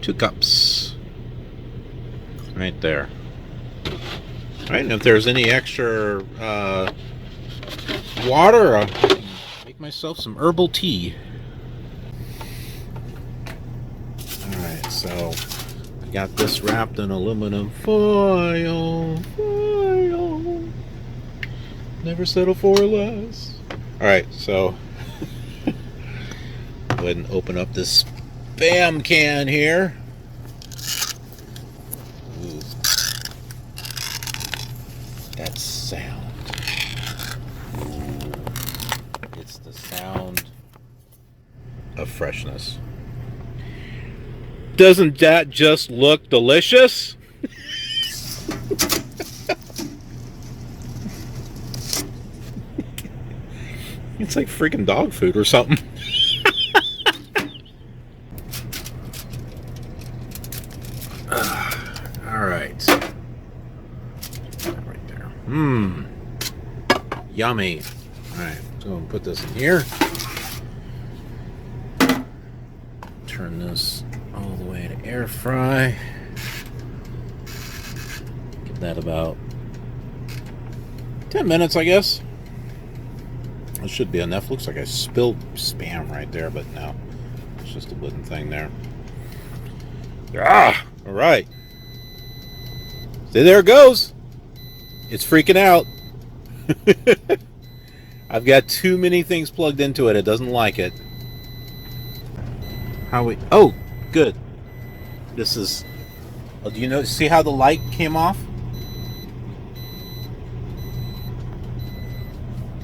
2 cups. Right there. All right, and if there's any extra, I water. I'll make myself some herbal tea. Alright, so I got this wrapped in aluminum foil. Never settle for less. Alright, so go ahead and open up this Spam can here. Ooh. That sound. Ooh. It's the sound of freshness. Doesn't that just look delicious? It's like freaking dog food or something. All right. Right there. Mmm. Yummy. All right. So I'm gonna put this in here. Turn this all the way to air fry. Give that about 10 minutes, I guess. It should be enough. Looks like I spilled Spam right there, but no. It's just a wooden thing there. Ah! Alright. See, there it goes. It's freaking out. I've got too many things plugged into it. It doesn't like it. Oh, good. This is... Oh, do you see how the light came off?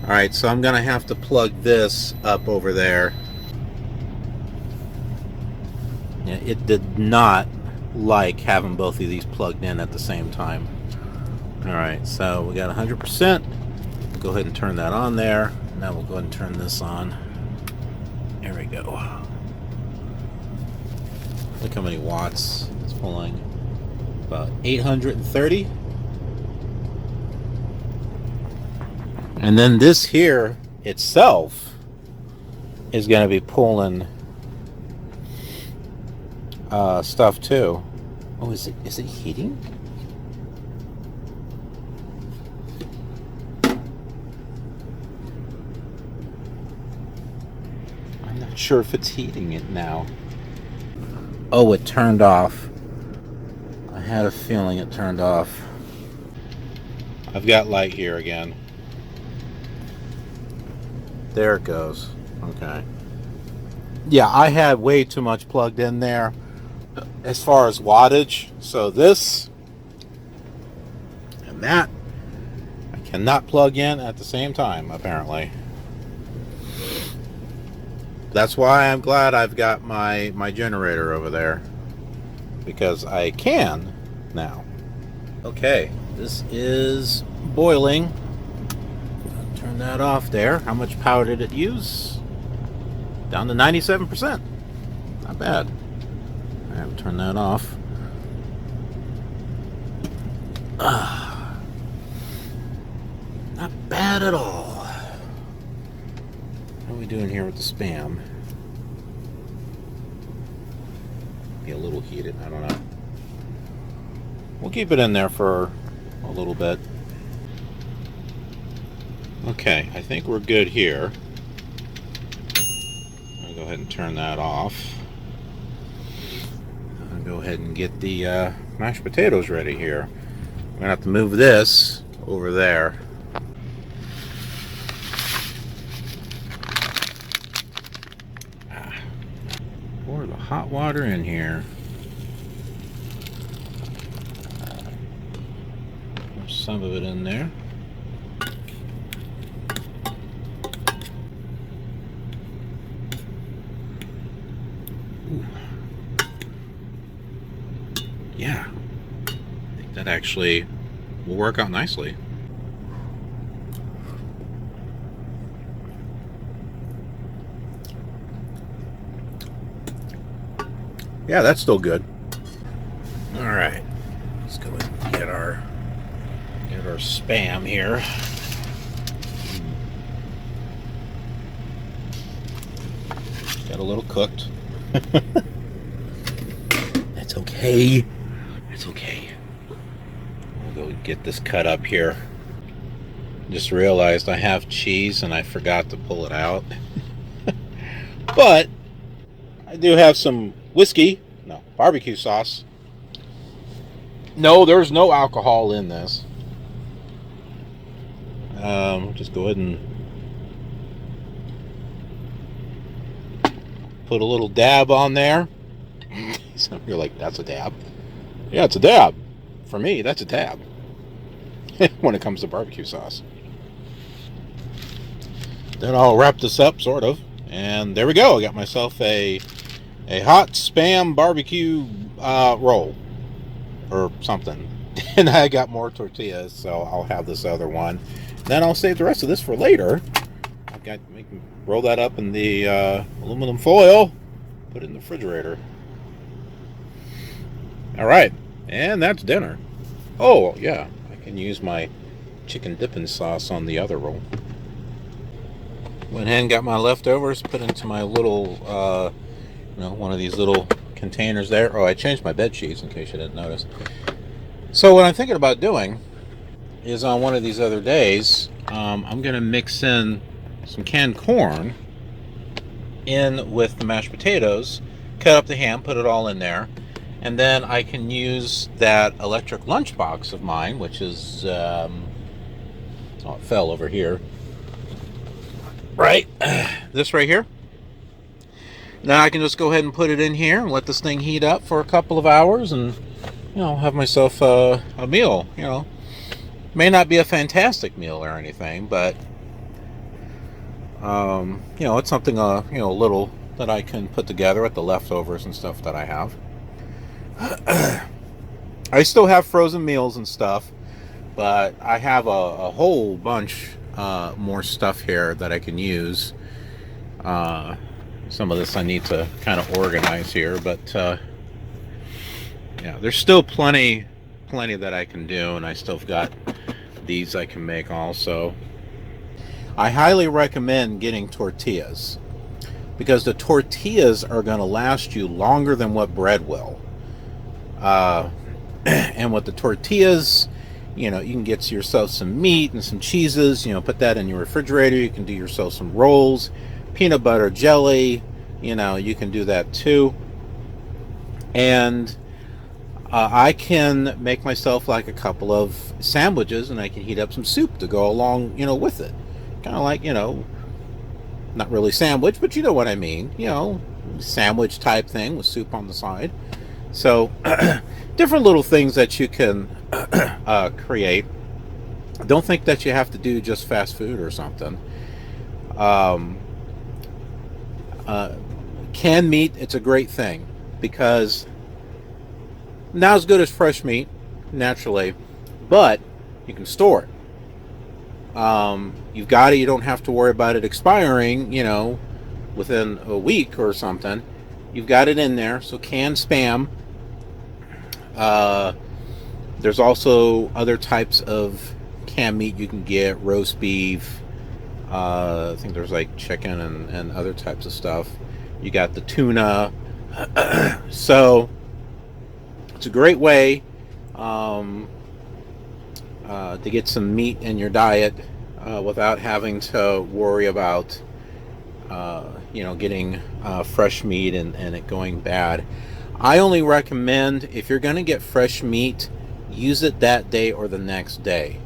Alright, so I'm going to have to plug this up over there. Yeah, it did not like having both of these plugged in at the same time. Alright, so we got 100%. We'll go ahead and turn that on there. Now we'll go ahead and turn this on. There we go. Look how many watts it's pulling. About 830. And then this here itself is going to be pulling stuff too. Oh, is it heating? I'm not sure if it's heating it now. Oh, it turned off. I had a feeling it turned off. I've got light here again. There it goes. Okay. Yeah, I had way too much plugged in there as far as wattage. So this and that I cannot plug in at the same time, apparently. That's why I'm glad I've got my generator over there, because I can now. Okay, this is boiling. Turn that off there. How much power did it use? Down to 97%. Not bad. All right, turn that off. Not bad at all. What are we doing here with the Spam? Be a little heated, I don't know. We'll keep it in there for a little bit. Okay, I think we're good here. I'll go ahead and turn that off. I'll go ahead and get the mashed potatoes ready here. I'm gonna have to move this over there. Pour the hot water in here. There's some of it in there. Ooh. Yeah, I think that actually will work out nicely. Yeah, that's still good. All right, let's go ahead and get our Spam here. Got a little cooked. That's okay. That's okay. We'll go get this cut up here. Just realized I have cheese and I forgot to pull it out. But I do have some barbecue sauce. No, there's no alcohol in this. Just go ahead and put a little dab on there. So you're like, that's a dab? Yeah, it's a dab. For me, that's a dab. When it comes to barbecue sauce. Then I'll wrap this up, sort of. And there we go. I got myself a hot Spam barbecue roll. Or something. And I got more tortillas, so I'll have this other one. Then I'll save the rest of this for later. I've got roll that up in the aluminum foil, put it in the refrigerator. All right, and that's dinner. Oh yeah, I can use my chicken dipping sauce on the other roll. Went ahead and got my leftovers, put into my little, one of these little containers there. Oh, I changed my bed sheets in case you didn't notice. So what I'm thinking about doing is on one of these other days, I'm going to mix in some canned corn in with the mashed potatoes, cut up the ham, put it all in there, and then I can use that electric lunchbox of mine, which is, it fell over here. Right, this right here. Now I can just go ahead and put it in here and let this thing heat up for a couple of hours and, have myself a meal, May not be a fantastic meal or anything, but, it's something, little that I can put together with the leftovers and stuff that I have. I still have frozen meals and stuff, but I have a whole bunch more stuff here that I can use. Some of this I need to kind of organize here, but yeah, there's still plenty that I can do, and I still got these I can make also. I highly recommend getting tortillas because the tortillas are going to last you longer than what bread will. And with the tortillas, you can get yourself some meat and some cheeses, put that in your refrigerator. You can do yourself some rolls, peanut butter jelly, you can do that too. And I can make myself like a couple of sandwiches, and I can heat up some soup to go along, with it. Kind of like, not really sandwich, but you know what I mean, sandwich type thing with soup on the side. So different little things that you can create. Don't think that you have to do just fast food or something. Canned meat, it's a great thing because not as good as fresh meat naturally, but you can store it. You've got it. You don't have to worry about it expiring, within a week or something. You've got it in there. So canned Spam. There's also other types of canned meat you can get, roast beef. I think there's like chicken and other types of stuff. You got the tuna. So it's a great way to get some meat in your diet without having to worry about getting fresh meat and it going bad. I only recommend, if you're going to get fresh meat, use it that day or the next day.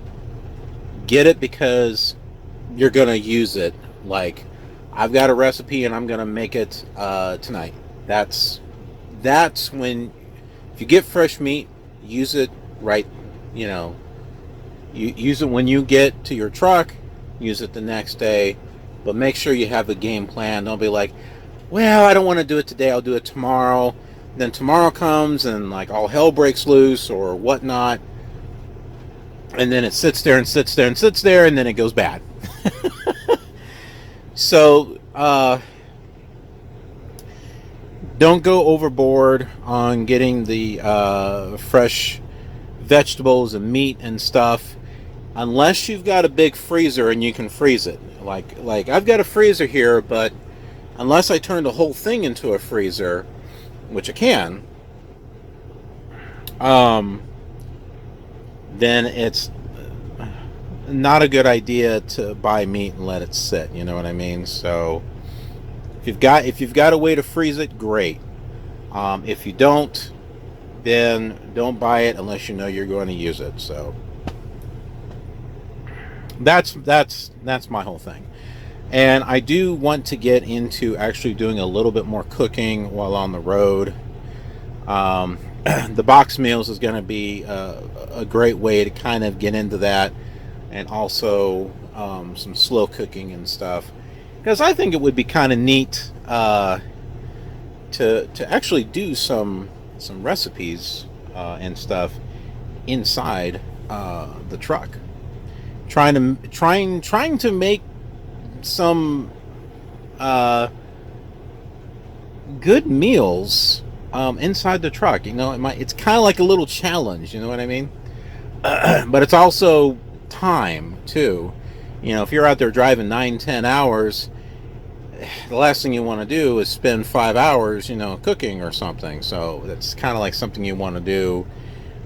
Get it because you're going to use it. Like, I've got a recipe and I'm going to make it tonight. That's when, if you get fresh meat, use it right, you use it when you get to your truck, use it the next day, but make sure you have a game plan. Don't be like, well, I don't want to do it today, I'll do it tomorrow. Then tomorrow comes and like all hell breaks loose or whatnot, and then it sits there and sits there and sits there, and then it goes bad. So don't go overboard on getting the fresh vegetables and meat and stuff unless you've got a big freezer and you can freeze it. Like I've got a freezer here, but unless I turn the whole thing into a freezer, which I can, then it's not a good idea to buy meat and let it sit. You know what I mean? So if you've got a way to freeze it, great. If you don't, then don't buy it unless you know you're going to use it. So that's my whole thing. And I do want to get into actually doing a little bit more cooking while on the road. The box meals is going to be a great way to kind of get into that, and also some slow cooking and stuff, because I think it would be kind of neat to actually do some recipes and stuff inside the truck, trying to make some good meals inside the truck. You know, it's kind of like a little challenge, you know what I mean? But it's also time too. You know, if you're out there driving 9-10 hours, the last thing you want to do is spend 5 hours, you know, cooking or something. So that's kind of like something you want to do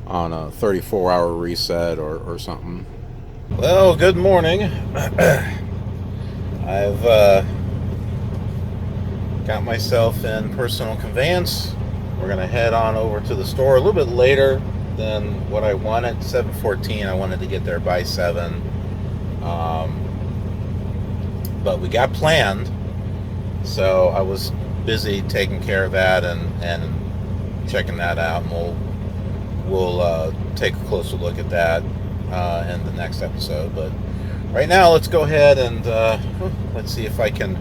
on a 34-hour reset or something. Well, good morning. I've got myself in personal conveyance. We're going to head on over to the store a little bit later than what I wanted. 7:14. I wanted to get there by 7. But we got planned. So I was busy taking care of that and checking that out. And we'll take a closer look at that in the next episode. But right now, let's go ahead and let's see if I can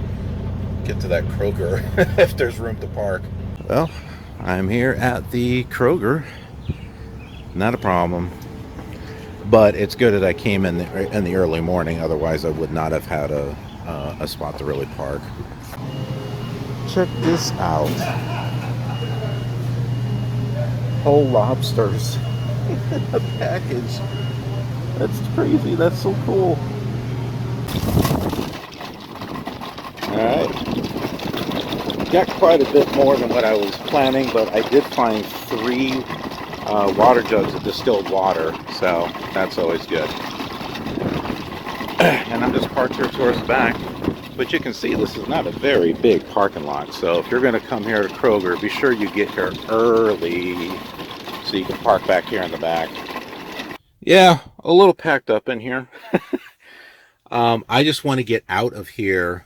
get to that Kroger if there's room to park. Well, I'm here at the Kroger. Not a problem. But it's good that I came in the early morning. Otherwise, I would not have had a spot to really park. Check this out. Whole lobsters in a package. That's crazy. That's so cool. Alright. Got quite a bit more than what I was planning, but I did find 3 water jugs of distilled water, so that's always good. And I'm just parked here towards the back. But you can see this is not a very big parking lot, so if you're going to come here to Kroger, be sure you get here early so you can park back here in the back. Yeah, a little packed up in here. I just want to get out of here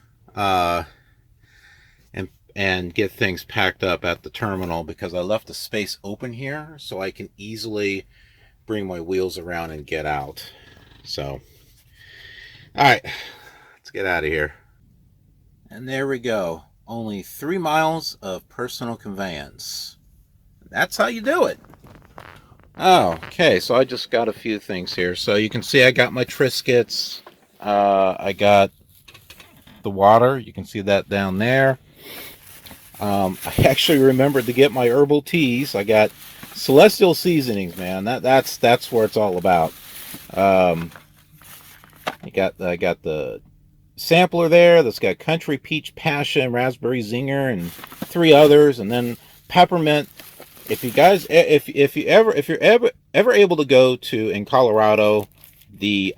and get things packed up at the terminal, because I left the space open here so I can easily bring my wheels around and get out. So, all right, let's get out of here. And there we go. Only 3 miles of personal conveyance. That's how you do it. Oh, okay, so I just got a few things here. So you can see I got my Triscuits. I got the water. You can see that down there. I actually remembered to get my herbal teas. I got Celestial Seasonings, man. That's where it's all about. I got the sampler there that's got Country Peach Passion, Raspberry Zinger, and 3 others, and then peppermint. If you guys, if you're ever able to go to in Colorado, the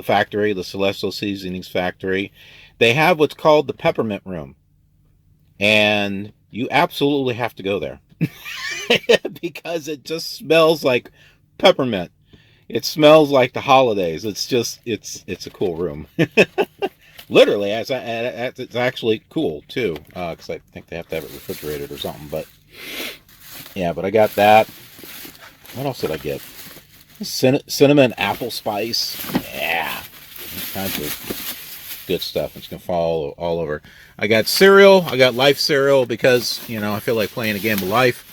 factory, the Celestial Seasonings factory, they have what's called the peppermint room, and you absolutely have to go there because it just smells like peppermint. It smells like the holidays. It's a cool room. Literally, it's actually cool too, because I think they have to have it refrigerated or something. But yeah, but I got that. What else did I get? Cinnamon apple spice. Yeah, all kinds of good stuff. It's gonna fall all over. I got cereal. I got Life cereal because, you know, I feel like playing a game of Life.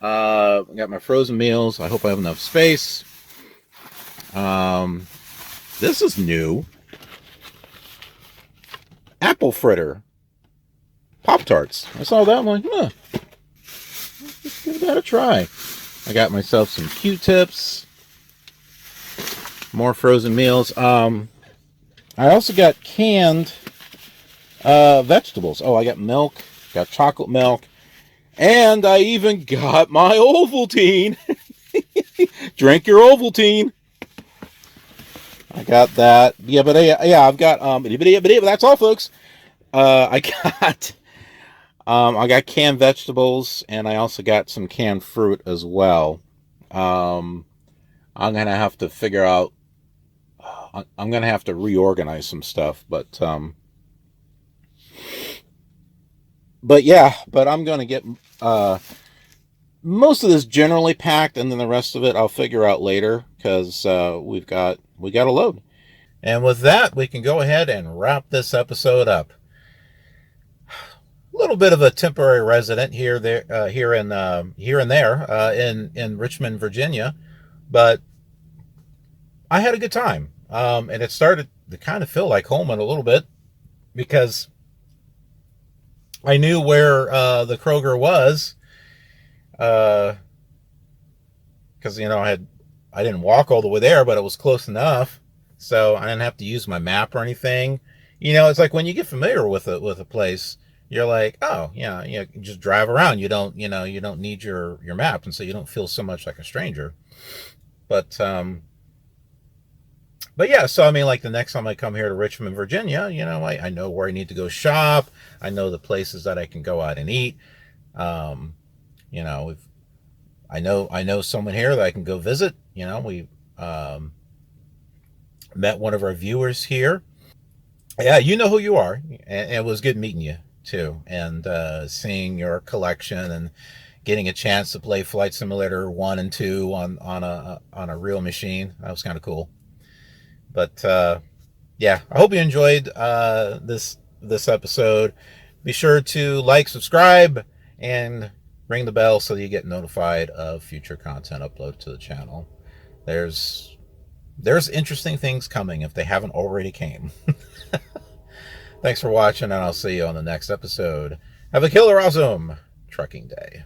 I got my frozen meals. I hope I have enough space. This is new. Apple fritter Pop-Tarts. I saw that one. Huh. Let's give that a try. I got myself some Q-tips. More frozen meals. I also got canned vegetables. Oh, I got milk. Got chocolate milk. And I even got my Ovaltine. Drink your Ovaltine. got that. Yeah, but yeah, I've got but that's all, folks. I got I got canned vegetables, and I also got some canned fruit as well. Um, I'm gonna have to figure out. I'm gonna have to reorganize some stuff, but yeah, but I'm gonna get uh most of this generally packed, and then the rest of it I'll figure out later because we got a load. And with that, we can go ahead and wrap this episode up. A little bit of a temporary resident here and there in Richmond, Virginia, but I had a good time. And it started to kind of feel like home in a little bit because I knew where the Kroger was. Because I didn't walk all the way there, but it was close enough, so I didn't have to use my map or anything. It's like when you get familiar with a place, you're like, oh yeah, you just drive around. You don't need your map, and so you don't feel so much like a stranger. But but yeah, so I mean, like the next time I come here to Richmond, Virginia, I know where I need to go shop. I know the places that I can go out and eat. Um, you know, if I know someone here that I can go visit. We met one of our viewers here. Yeah, you know who you are, and it was good meeting you too, and seeing your collection and getting a chance to play Flight Simulator 1 and 2 on a real machine. That was kind of cool. But yeah, I hope you enjoyed this episode. Be sure to like, subscribe, and ring the bell so you get notified of future content uploaded to the channel. There's interesting things coming if they haven't already came. Thanks for watching, and I'll see you on the next episode. Have a killer awesome trucking day.